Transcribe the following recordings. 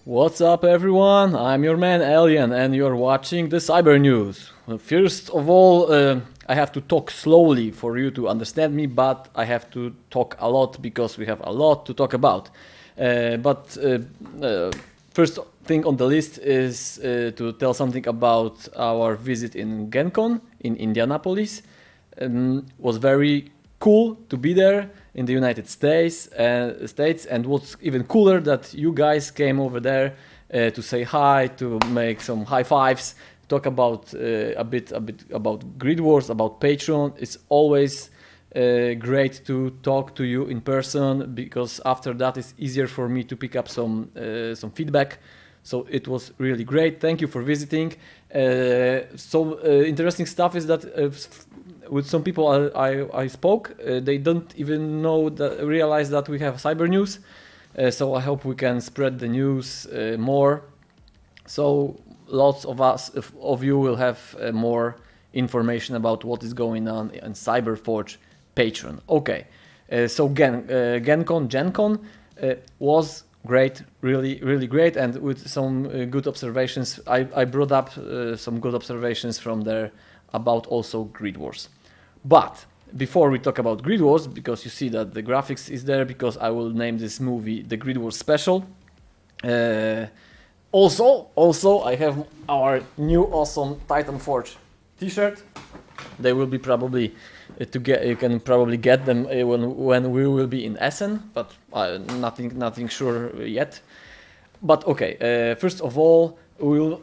What's up everyone, I'm your man Alien and you're watching the Cyber News. First of all, I have to talk slowly for you to understand me, but I have to talk a lot because we have a lot to talk about. First thing on the list is to tell something about our visit in Gen Con in Indianapolis. Was very cool to be there in the United States, and what's even cooler that you guys came over there to say hi, to make some high fives, talk about a bit about GRIDWARS, about Patreon. It's always great to talk to you in person because after that it's easier for me to pick up some feedback. So it was really great. Thank you for visiting. Interesting stuff is that with some people I spoke, they don't even realize that we have Cyber News. So I hope we can spread the news more. So lots of you will have more information about what is going on in CyberForge Patreon. Okay, so Gen Con was great, really great, and with some good observations. I brought up some good observations from there about also GRIDWARS. But before we talk about GRIDWARS, because you see that the graphics is there, because I will name this movie the GRIDWARS Special. Also I have our new awesome Titanforge t-shirt. They will be probably you can probably get them when we will be in Essen, but nothing sure yet. But okay, first of all, we'll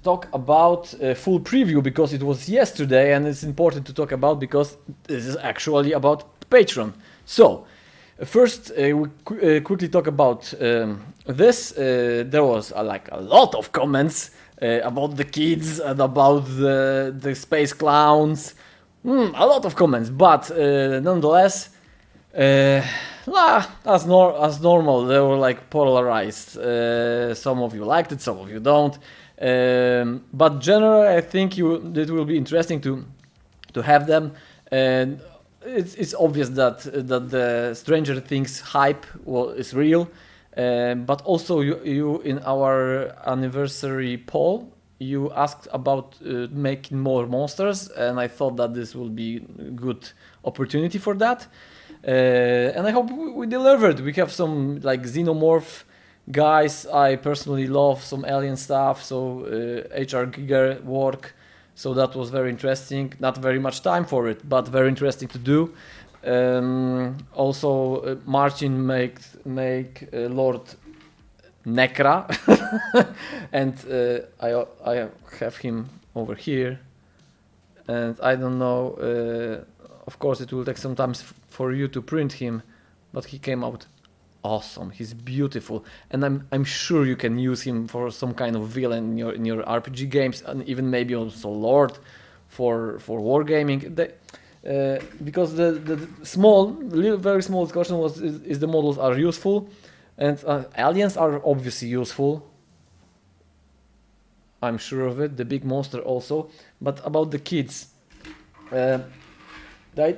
talk about a full preview because it was yesterday and it's important to talk about because this is actually about Patreon. So first we quickly talk about this. There was a lot of comments about the kids and about the space clowns. A lot of comments, but nonetheless, as normal, they were polarized. Some of you liked it, some of you don't. But generally, I think it will be interesting to have them. And it's obvious that the Stranger Things hype is real. But also, you in our anniversary poll, you asked about making more monsters, and I thought that this will be a good opportunity for that. And I hope we delivered. We have some xenomorph guys. I personally love some alien stuff, so HR Giger work. So that was very interesting. Not very much time for it, but very interesting to do. Also, Martin make Lord Necra, and I have him over here, and I don't know. Of course, it will take some time for you to print him, but he came out awesome. He's beautiful, and I'm sure you can use him for some kind of villain in your RPG games, and even maybe also Lord for wargaming. Because the very small discussion is the models are useful. And aliens are obviously useful. I'm sure of it. The big monster also. But about the kids, the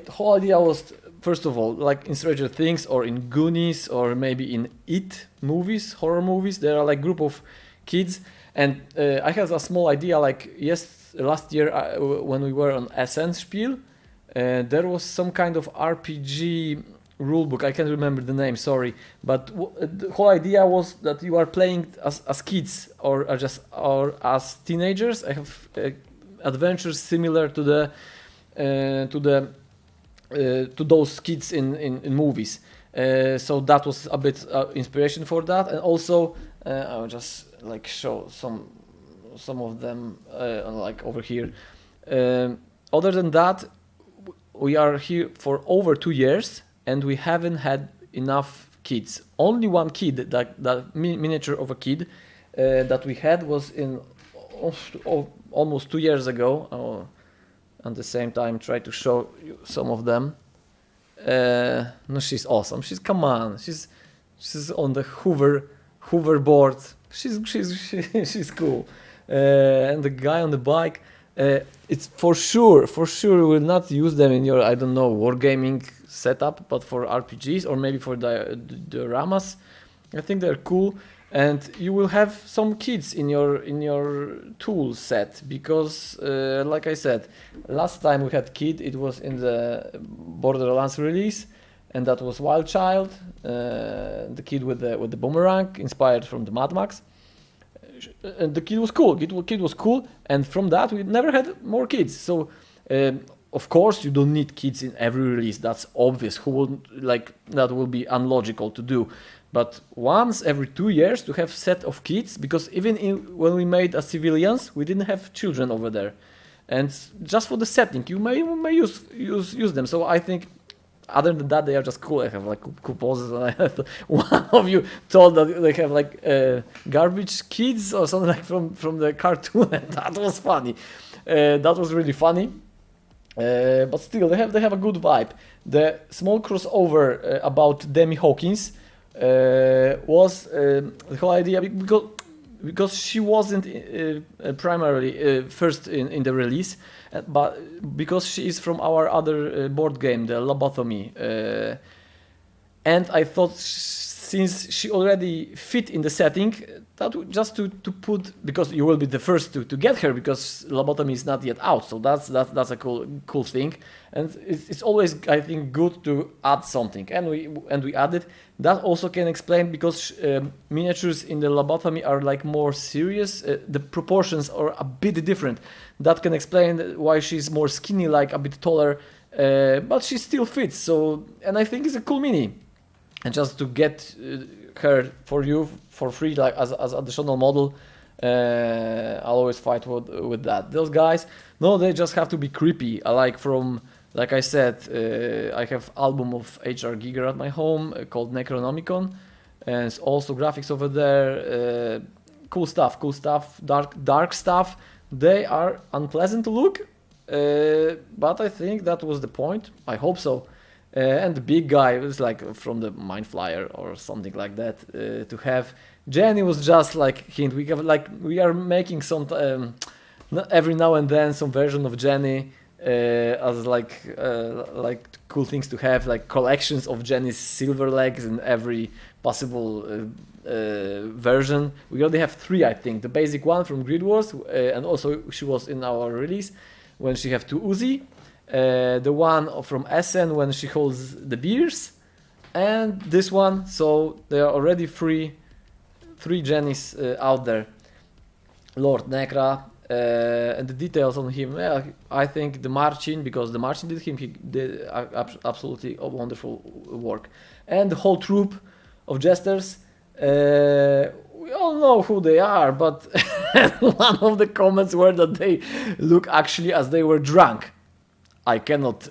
whole idea was, first of all, like in Stranger Things or in Goonies or maybe in It movies, horror movies, there are group of kids. And I had a small idea last year when we were on Essence Spiel, there was some kind of RPG rulebook. I can't remember the name, sorry, but the whole idea was that you are playing as kids or as teenagers. I have adventures similar to those kids in movies. So that was a bit inspiration for that, and also I will just show some of them over here. Other than that, we are here for over 2 years. And we haven't had enough kids. Only one kid, that miniature of a kid that we had was in almost 2 years ago. At the same time, try to show you some of them. No, she's awesome. She's on the hoverboard. She's cool. And the guy on the bike. It's for sure you will not use them in your, I don't know, wargaming setup, but for RPGs or maybe for the dioramas. I think they're cool, and you will have some kids in your tool set because, like I said, last time we had kid, it was in the Borderlands release, and that was Wild Child, the kid with the boomerang, inspired from the Mad Max. And the kid was cool. Kid was cool, and from that we never had more kids. So, of course, you don't need kids in every release. That's obvious. Who would like that? Will be unlogical to do. But once every 2 years to have set of kids, because even when we made a civilians, we didn't have children over there, and just for the setting, you may use them. So I think. Other than that, they are just cool. I have like cool poses, and I have one of you told that they have like garbage kids or something like from the cartoon, and that was funny. That was really funny. But still, they have a good vibe. The small crossover about Demi Hawkins was the whole idea because she wasn't primarily first in the release. But because she is from our other board game, the Lobotomy, and I thought since she already fit in the setting, that just to put, because you will be the first to get her, because Lobotomy is not yet out, so that's a cool thing, and it's always, I think, good to add something, and we added. That also can explain because miniatures in the Lobotomy are like more serious. The proportions are a bit different. That can explain why she's more skinny, like a bit taller, but she still fits. So, and I think it's a cool mini. And just to get her for you for free, like as additional model, I'll always fight with that. Those guys, no, they just have to be creepy. Like I said, I have album of H.R. Giger at my home called Necronomicon, and it's also graphics over there. Cool stuff, dark stuff. They are unpleasant to look, but I think that was the point. I hope so. And the big guy was like from the Mind Flyer or something like that. To have Jenny was just like hint. We are making some every now and then some version of Jenny. As like cool things to have, like collections of Jenny's silver legs in every possible version. We already have 3, I think. The basic one from GRIDWARS, and also she was in our release when she have 2 Uzi. The one from Essen when she holds the beers, and this one. So there are already 3 Jennys out there. Lord Necra. And the details on him, I think the Marcin, because the Marcin he did absolutely wonderful work. And the whole troop of jesters, we all know who they are, but one of the comments were that they look actually as they were drunk. I cannot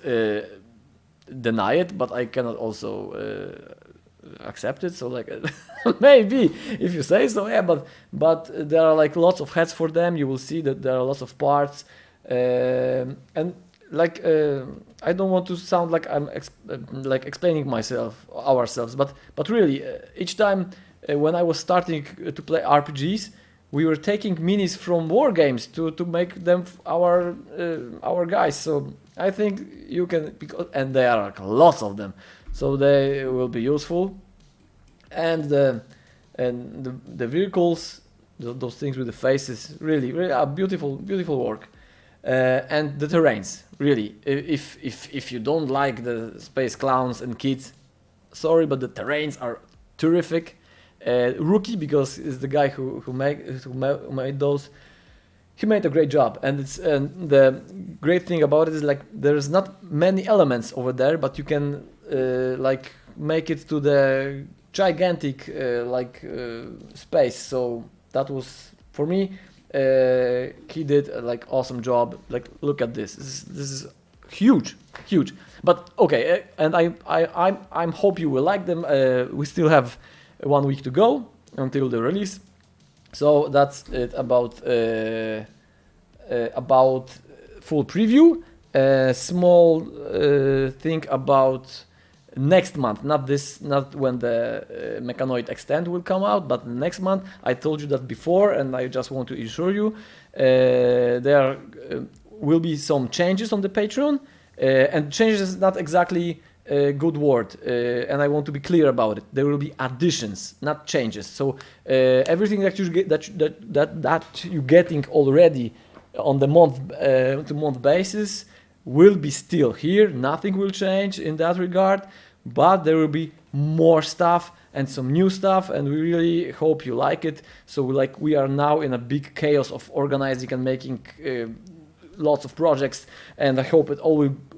deny it, but I cannot also accept it. So like maybe if you say so, yeah. But there are like lots of heads for them. You will see that there are lots of parts, and like I don't want to sound like I'm explaining ourselves, but really each time when I was starting to play RPGs, we were taking minis from war games to make them our guys. So I think you can, and there are lots of them. So they will be useful, and the vehicles, those things with the faces, really are beautiful work, and the terrains. Really, if you don't like the space clowns and kids, sorry, but the terrains are terrific. Rookie, because is the guy who made those. He made a great job, and the great thing about it is like there's not many elements over there, but you can like make it to the gigantic space. So that was for me. He did like awesome job. Like look at this. This is huge. But okay, and I hope you will like them. We still have 1 week to go until the release. So that's it about full preview. Small thing about next month, not when the Mechanoid Extend will come out, but next month. I told you that before, and I just want to assure you, there will be some changes on the Patreon, and changes is not exactly a good word, and I want to be clear about it. There will be additions, not changes. So everything that you get, that you're getting already on the month-to-month basis will be still here. Nothing will change in that regard, but there will be more stuff and some new stuff, and we really hope you like it. So like we are now in a big chaos of organizing and making lots of projects, and I hope it all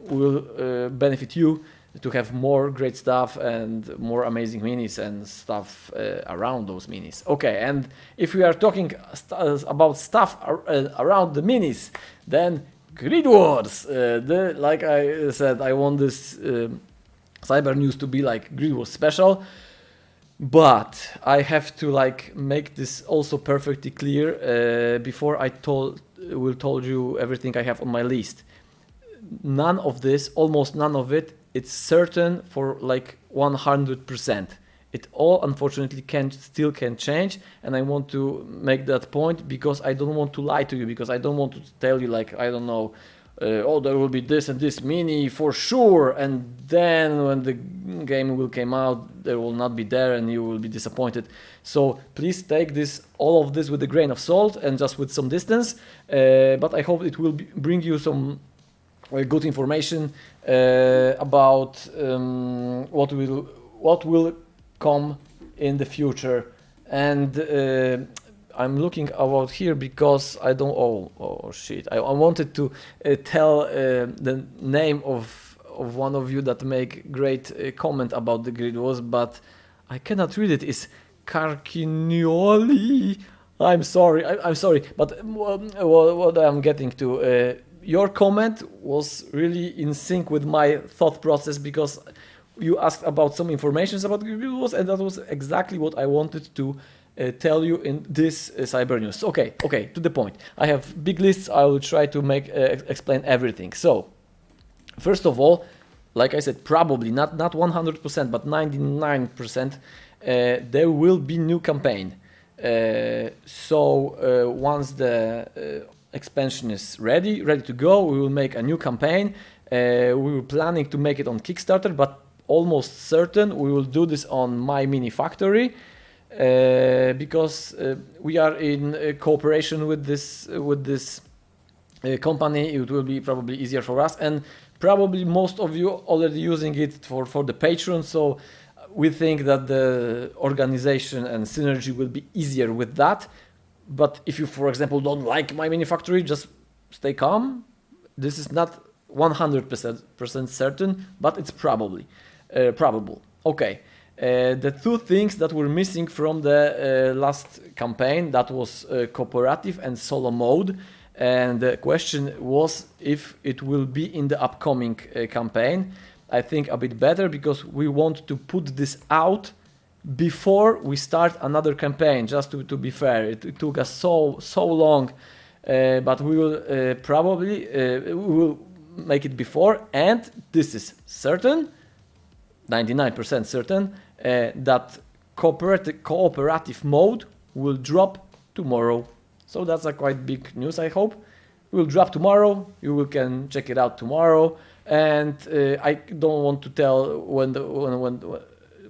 will benefit you to have more great stuff and more amazing minis and stuff around those minis. Okay, and if we are talking about stuff around the minis, then GRIDWARS. Like I said, I want this Cyber News to be like GRIDWARS special, but I have to like make this also perfectly clear before I told you everything I have on my list. None of this, almost none of it, it's certain for like 100%. It all unfortunately still can change, and I want to make that point because I don't want to lie to you, because I don't want to tell you like, I don't know, oh, there will be this and this mini for sure, and then when the game will come out, there will not be there and you will be disappointed. So please take all of this with a grain of salt and just with some distance, but I hope it will bring you some good information about what will come in the future. And I'm looking about here because I don't. Oh shit! I wanted to tell the name of one of you that make great comment about the GRIDWARS, but I cannot read it. It's Carcinioli. I'm sorry. I'm sorry, but what I'm getting to. Your comment was really in sync with my thought process, because you asked about some information about GRIDWARS, and that was exactly what I wanted to tell you in this Cyber News. Okay, to the point. I have big lists. I will try to explain everything. So, first of all, like I said, probably not 100%, but 99%, there will be new campaign. So once the expansion is ready to go, we will make a new campaign. We were planning to make it on Kickstarter, but almost certain we will do this on My Mini Factory, because we are in cooperation with this company. It will be probably easier for us, and probably most of you already using it for the Patreon, so we think that the organization and synergy will be easier with that. But if you, for example, don't like My Mini Factory, just stay calm. This is not 100% certain, but it's probable. Okay. The two things that were missing from the last campaign, that was cooperative and solo mode. And the question was if it will be in the upcoming campaign. I think a bit better, because we want to put this out before we start another campaign, just to be fair. It took us so long, but we will probably we will make it before, and this is certain, 99% certain, that cooperative mode will drop tomorrow. So that's a quite big news, I hope. It will drop tomorrow, you can check it out tomorrow, and I don't want to tell when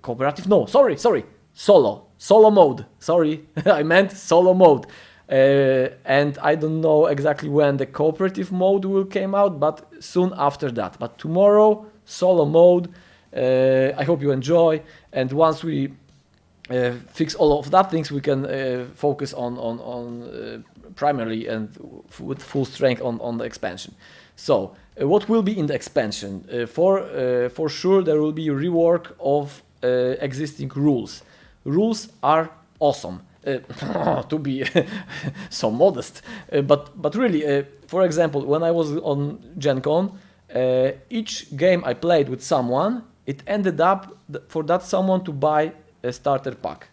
cooperative, no, sorry, solo mode, sorry, I meant solo mode. And I don't know exactly when the cooperative mode will come out, but soon after that. But tomorrow, solo mode. I hope you enjoy, and once we fix all of that things, we can focus on primarily and with full strength on the expansion. So what will be in the expansion? For sure there will be a rework of existing rules. Rules are awesome. To be so modest, but really, for example, when I was on Gen Con, each game I played with someone, it ended up for that someone to buy a starter pack,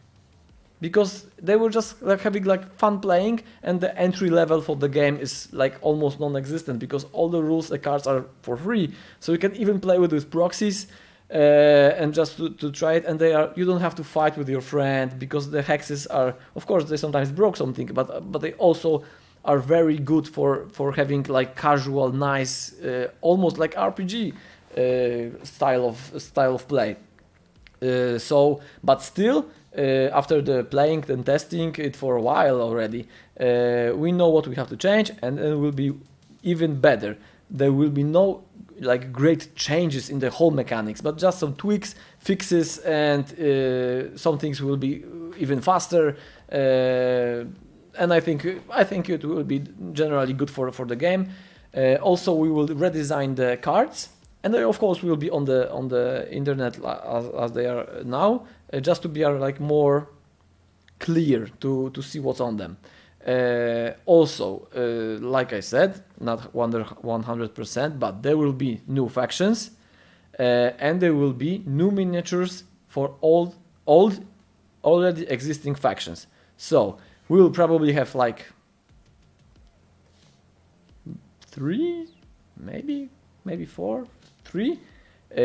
because they were just like having like fun playing, and the entry level for the game is like almost non-existent, because all the rules, the cards are for free, so you can even play with proxies. and just to try it. And you don't have to fight with your friend, because the hexes are, of course, they sometimes broke something, but they also are very good for having like casual, nice, almost like RPG style of play. But still, after the playing and testing it for a while already, we know what we have to change, and it will be even better. There will be no like great changes in the whole mechanics, but just some tweaks, fixes, and some things will be even faster. And I think it will be generally good for the game. Also, we will redesign the cards, and they of course will be on the internet as they are now, just to be like more clear to see what's on them. Also, like I said, not 100%, but there will be new factions, and there will be new miniatures for old already existing factions. So we will probably have like 3, maybe 4, 3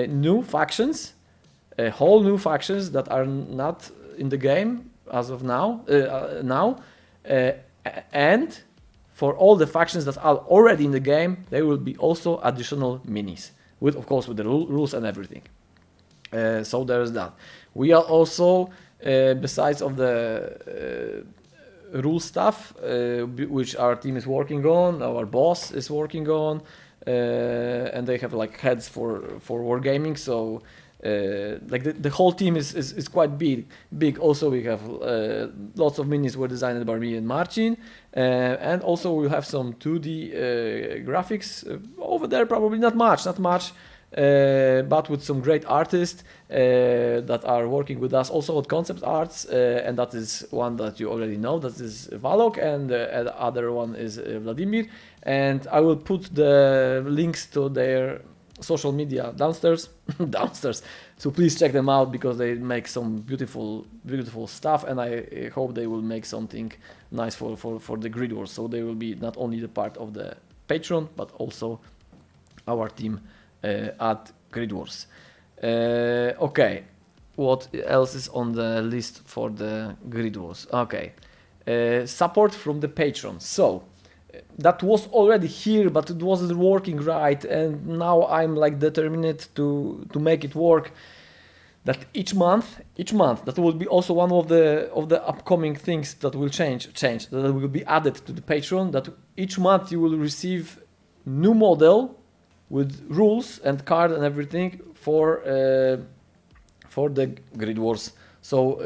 new factions, whole new factions that are not in the game as of now. And for all the factions that are already in the game, there will be also additional minis, with of course with the rules and everything. So there's that. We are also, besides of the rule stuff, which our team is working on, our boss is working on, and they have like heads for wargaming. So like the whole team is quite big. Also, we have lots of minis were designed by me and Marcin, and also we'll have some 2D graphics over there. Probably not much, but with some great artists that are working with us also with concept arts, and that is one that you already know, that is Valok, and the other one is Vladimir, and I will put the links to their social media downstairs, so please check them out, because they make some beautiful stuff, and I hope they will make something nice for the GRIDWARS. So they will be not only the part of the Patreon, but also our team at GRIDWARS. Okay, what else is on the list for the GRIDWARS? Okay, support from the patrons. So that was already here, but it wasn't working right, and now I'm like determined to make it work. That each month that will be also one of the upcoming things that will change that will be added to the Patreon. That each month you will receive new model with rules and card and everything for the GRIDWARS. So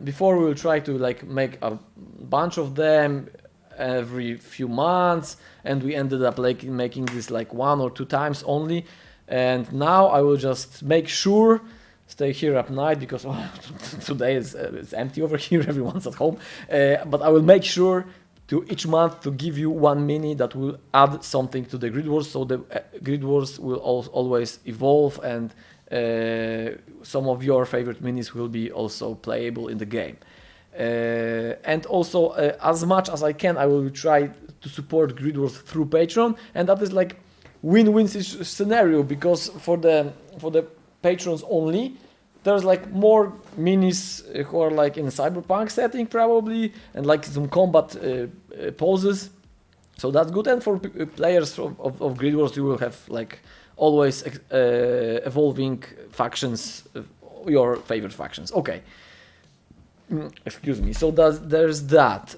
before we will try to like make a bunch of them every few months, and we ended up like making this like 1 or 2 times only, and now I will just make sure stay here at night, because today it's empty over here, everyone's at home, but I will make sure to each month to give you one mini that will add something to the GRIDWARS, so the GRIDWARS will always evolve, and some of your favorite minis will be also playable in the game. And also, as much as I can, I will try to support GRIDWARS through Patreon, and that is like win-win scenario, because for the patrons only, there's like more minis who are like in a cyberpunk setting probably, and like some combat poses, so that's good. And for players of GRIDWARS, you will have like always evolving factions, your favorite factions. Okay. Excuse me. So there's that.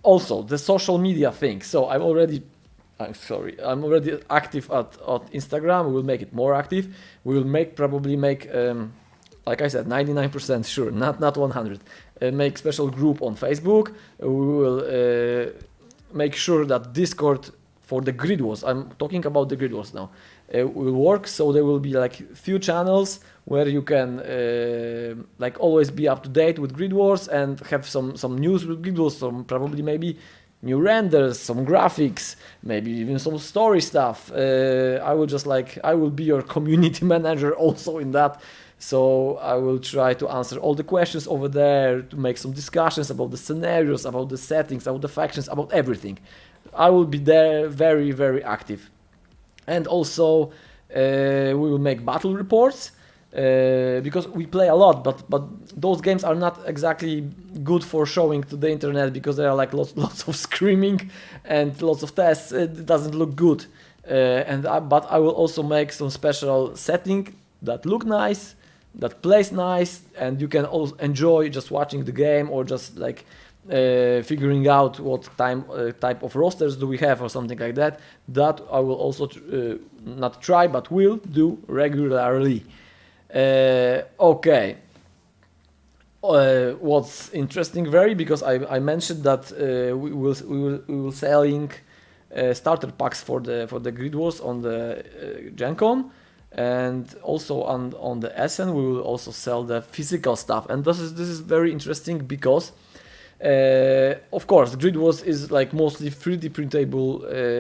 Also, the social media thing. So I'm already active at Instagram. We will make it more active. We will probably make, like I said, 99% sure, not 100. Make special group on Facebook. We will make sure that Discord for the GRIDWARS, I'm talking about the GRIDWARS now, will work. So there will be like few channels where you can like always be up to date with GRIDWARS and have some news with GRIDWARS, some probably maybe new renders, some graphics, maybe even some story stuff. I will be your community manager also in that. So I will try to answer all the questions over there, to make some discussions about the scenarios, about the settings, about the factions, about everything. I will be there very, very active. And also We will make battle reports. Because we play a lot, but those games are not exactly good for showing to the internet because there are like lots of screaming and lots of tests. It doesn't look good. But I will also make some special setting that look nice, that plays nice, and you can also enjoy just watching the game or just like figuring out what type of rosters do we have or something like that. That I will also not try but will do regularly. Okay. What's interesting very, because I mentioned that we will selling starter packs for the GRIDWARS on the Gen Con, and also on the SN we will also sell the physical stuff, and this is very interesting because of course GRIDWARS is like mostly 3D printable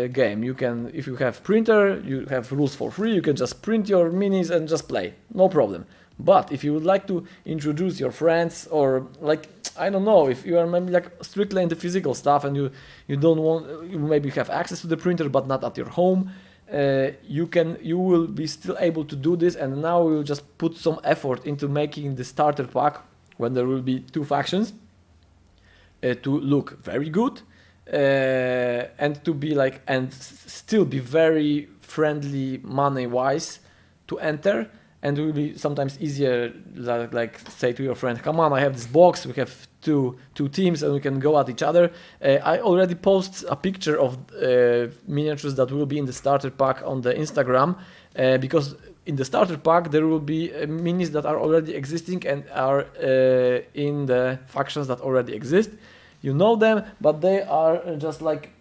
game. You can, if you have printer, you have rules for free, you can just print your minis and just play, no problem. But if you would like to introduce your friends, or like, I don't know, if you are maybe like strictly into physical stuff and you don't want, you maybe have access to the printer but not at your home, you will be still able to do this. And now we will just put some effort into making the starter pack, when there will be 2 factions, to look very good, and to be like, and still be very friendly money wise to enter. And it will be sometimes easier, like say to your friend, come on, I have this box, we have two teams and we can go at each other. I already post a picture of miniatures that will be in the starter pack on the Instagram, because in the starter pack there will be minis that are already existing and are in the factions that already exist. You know them, but they are just like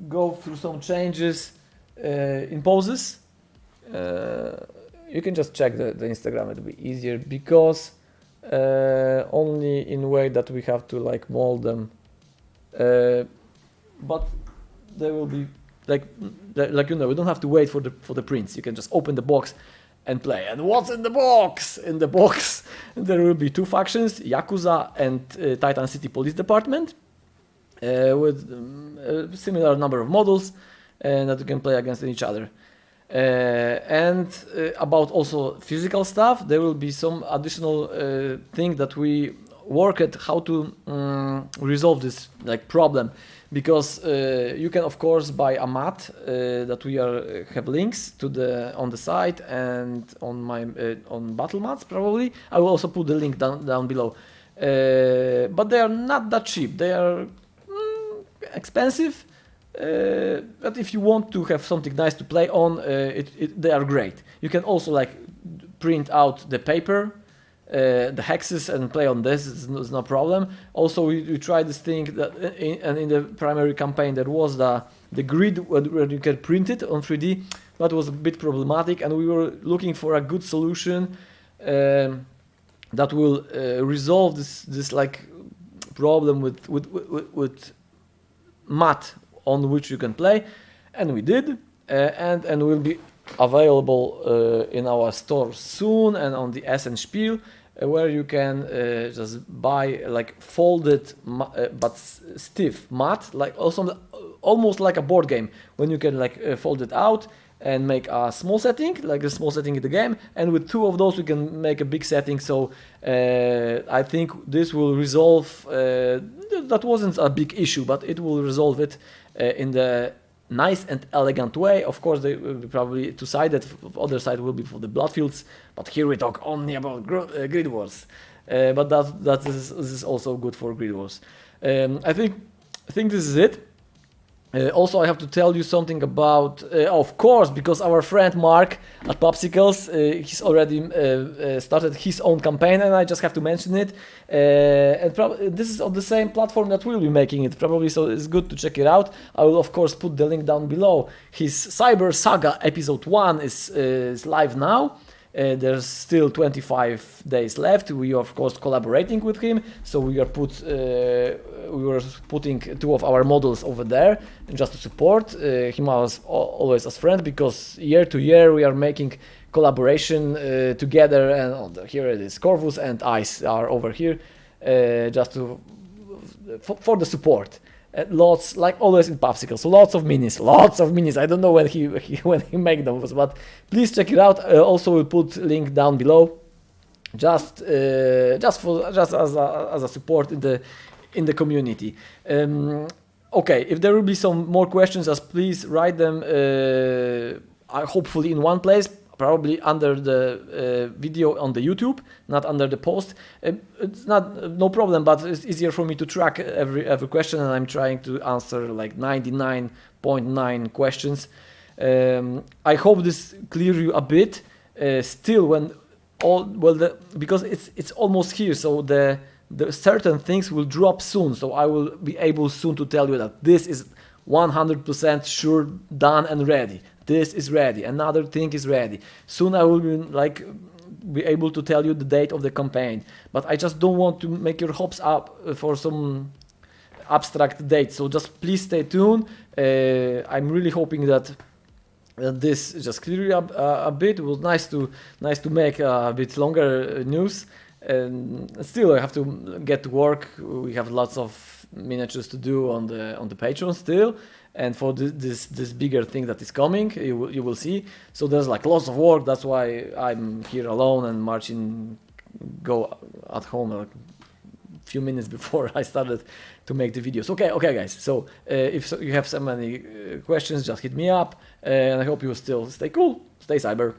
go through some changes in poses. You can just check the Instagram, it'll be easier, because only in way that we have to like mold them, but they will be like you know, we don't have to wait for the prints. You can just open the box and play. And what's in the box? In the box there will be 2 factions, Yakuza and Titan City Police Department, with a similar number of models, and that you can play against each other. And about also physical stuff, there will be some additional thing that we work at how to resolve this like problem, because you can of course buy a mat that we have links to on the site and on my on battle mats. Probably I will also put the link down below, but they are not that cheap. They are expensive. But if you want to have something nice to play on, they are great. You can also like print out the paper, the hexes, and play on this. It's no problem. Also, we tried this thing that in the primary campaign there was the grid where you can print it on 3D. That was a bit problematic, and we were looking for a good solution that will resolve this like problem with mat on which you can play, and we did, and will be available in our store soon, and on the SN Spiel, where you can just buy like folded but stiff mat, like also almost like a board game, when you can like fold it out and make a small setting, like a small setting in the game, and with 2 of those we can make a big setting. So I think this will resolve, that wasn't a big issue, but it will resolve it in the nice and elegant way. Of course, they will be probably 2-sided, other side will be for the Bloodfields, but here we talk only about GRIDWARS. But this is also good for GRIDWARS. I think this is it. Also, I have to tell you something about, of course, because our friend Mark at Popsicles, he's already started his own campaign, and I just have to mention it. And this is on the same platform that we'll be making it, probably, so it's good to check it out. I will, of course, put the link down below. His Cyber Saga Episode 1 is live now. There's still 25 days left. We are of course collaborating with him, so we were putting 2 of our models over there just to support him always as friend, because year to year we are making collaboration together, and here it is, Corvus and Ice are over here just for the support. lots, like always in Popsicles, lots of minis. I don't know when he when he make those, but please check it out. Also, we'll put link down below, just as a support in the community. Okay, if there will be some more questions, just please write them. Hopefully in one place, probably under the video on the YouTube, not under the post. It's no problem, but it's easier for me to track every question, and I'm trying to answer like 99.9 questions. I hope this clear you a bit. Still, when because it's almost here, so the certain things will drop soon. So I will be able soon to tell you that this is 100% sure, done and ready. This is ready. Another thing is ready. Soon I will be able to tell you the date of the campaign. But I just don't want to make your hopes up for some abstract date. So just please stay tuned. I'm really hoping that this just clear you up a bit. It was nice to make a bit longer news. And still, I have to get to work. We have lots of miniatures to do on the Patreon still. And for this bigger thing that is coming, you will see. So there's like lots of work. That's why I'm here alone, and Marcin go at home a few minutes before I started to make the videos. Okay, guys. So if you have so many questions, just hit me up. And I hope you will still stay cool, stay cyber.